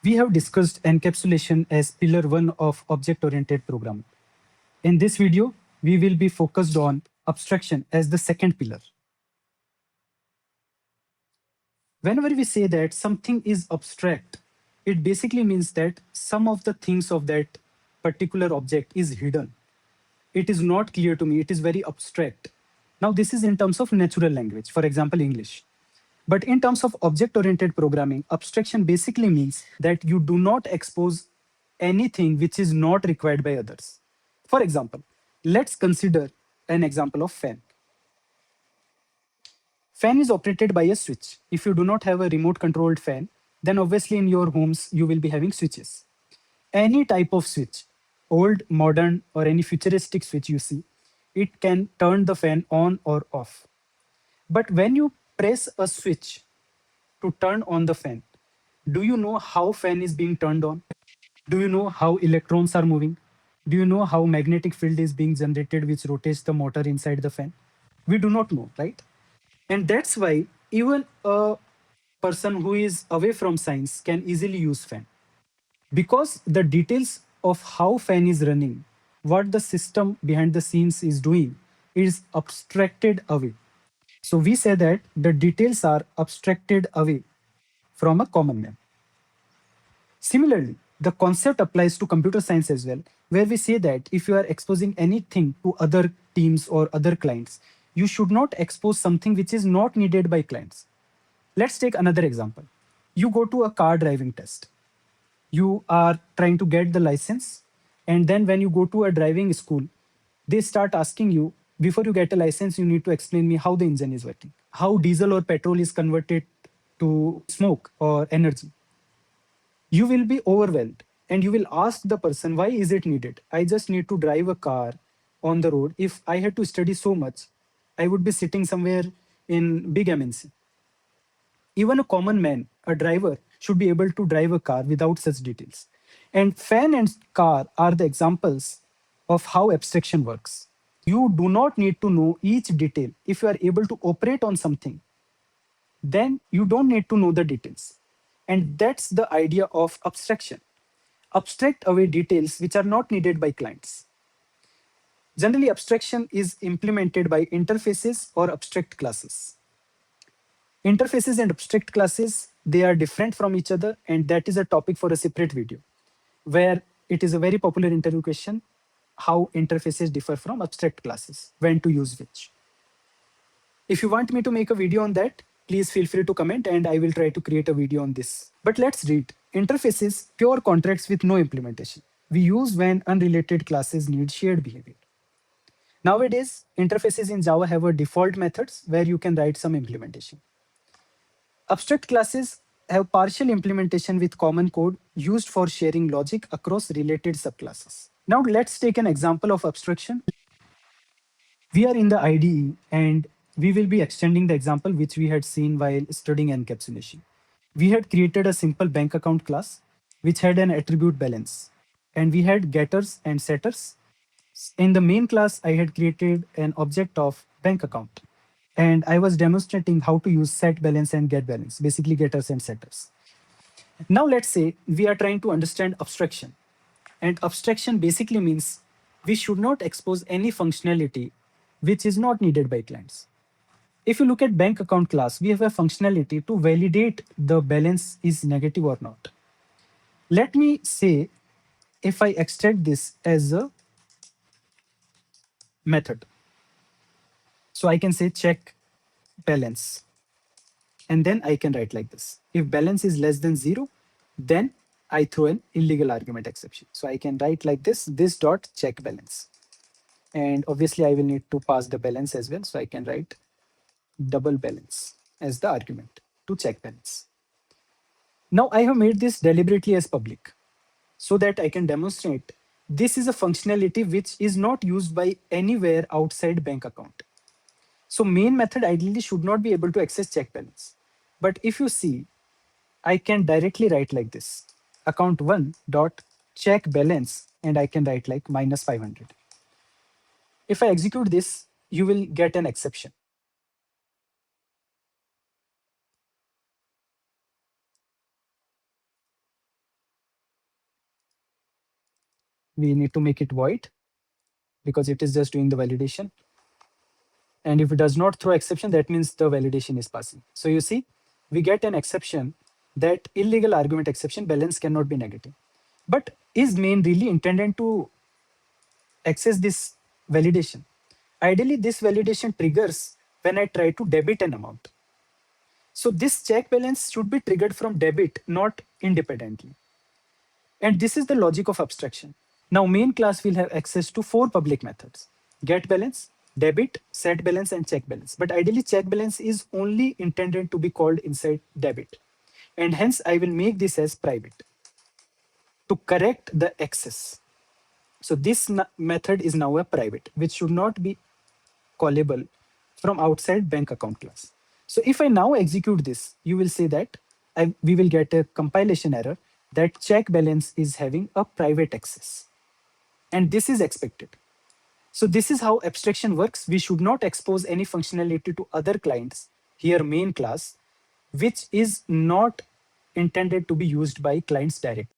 We have discussed encapsulation as pillar one of object-oriented programming. In this video, we will be focused on abstraction as the second pillar. Whenever we say that something is abstract, it basically means that some of the things of that particular object is hidden. It is not clear to me, it is very abstract. Now, this is in terms of natural language, for example, English. But in terms of object oriented programming, abstraction basically means that you do not expose anything which is not required by others. For example, let's consider an example of fan. Fan is operated by a switch. If you do not have a remote controlled fan, then obviously in your homes you will be having switches. Any type of switch, old, modern, or any futuristic switch you see, it can turn the fan on or off. But when you press a switch to turn on the fan, do you know how fan is being turned on? Do you know how electrons are moving? Do you know how magnetic field is being generated which rotates the motor inside the fan? We do not know, right? And that's why even a person who is away from science can easily use fan, because the details of how fan is running, what the system behind the scenes is doing, is abstracted away. So we say that the details are abstracted away from a common man. Similarly, the concept applies to computer science as well, where we say that if you are exposing anything to other teams or other clients, you should not expose something which is not needed by clients. Let's take another example. You go to a car driving test. You are trying to get the license, and then when you go to a driving school, they start asking you, before you get a license, you need to explain me how the engine is working, how diesel or petrol is converted to smoke or energy. You will be overwhelmed and you will ask the person, why is it needed? I just need to drive a car on the road. If I had to study so much, I would be sitting somewhere in big MNC. Even a common man, a driver, should be able to drive a car without such details. And fan and car are the examples of how abstraction works. You do not need to know each detail. If you are able to operate on something, then you don't need to know the details. And that's the idea of abstraction. Abstract away details which are not needed by clients. Generally, abstraction is implemented by interfaces or abstract classes. Interfaces and abstract classes, they are different from each other, and that is a topic for a separate video, where it is a very popular interview question, how interfaces differ from abstract classes, when to use which. If you want me to make a video on that, please feel free to comment and I will try to create a video on this. But let's read. Interfaces, pure contracts with no implementation. We use when unrelated classes need shared behavior. Nowadays, interfaces in Java have a default methods where you can write some implementation. Abstract classes have partial implementation with common code used for sharing logic across related subclasses. Now let's take an example of abstraction. We are in the IDE and we will be extending the example which we had seen while studying encapsulation. We had created a simple bank account class which had an attribute balance, and we had getters and setters. In the main class, I had created an object of bank account, and I was demonstrating how to use set balance and get balance, basically getters and setters. Now let's say we are trying to understand abstraction. And abstraction basically means we should not expose any functionality which is not needed by clients. If you look at bank account class, we have a functionality to validate the balance is negative or not. Let me say if I extract this as a method. So I can say check balance. And then I can write like this. If balance is less than 0, then I throw an illegal argument exception. So I can write like this dot check balance. And obviously I will need to pass the balance as well. So I can write double balance as the argument to check balance. Now I have made this deliberately as public so that I can demonstrate this is a functionality which is not used by anywhere outside bank account. So main method ideally should not be able to access check balance. But if you see, I can directly write like this, account one dot check balance, and I can write like minus 500. If I execute this, you will get an exception. we need to make it void because it is just doing the validation. And if it does not throw exception, that means the validation is passing. So you see, we get an exception that illegal argument exception balance cannot be negative. But is main really intended to access this validation? Ideally, this validation triggers when I try to debit an amount. So this check balance should be triggered from debit, not independently. And this is the logic of abstraction. Now main class will have access to 4 public methods: get balance, debit, set balance, and check balance. But ideally check balance is only intended to be called inside debit. And hence I will make this as private to correct the excess. So this method is now a private, which should not be callable from outside bank account class. So if I now execute this, you will say that we will get a compilation error that check balance is having a private access. And this is expected. So this is how abstraction works. We should not expose any functionality to other clients, here main class, which is not intended to be used by clients directly.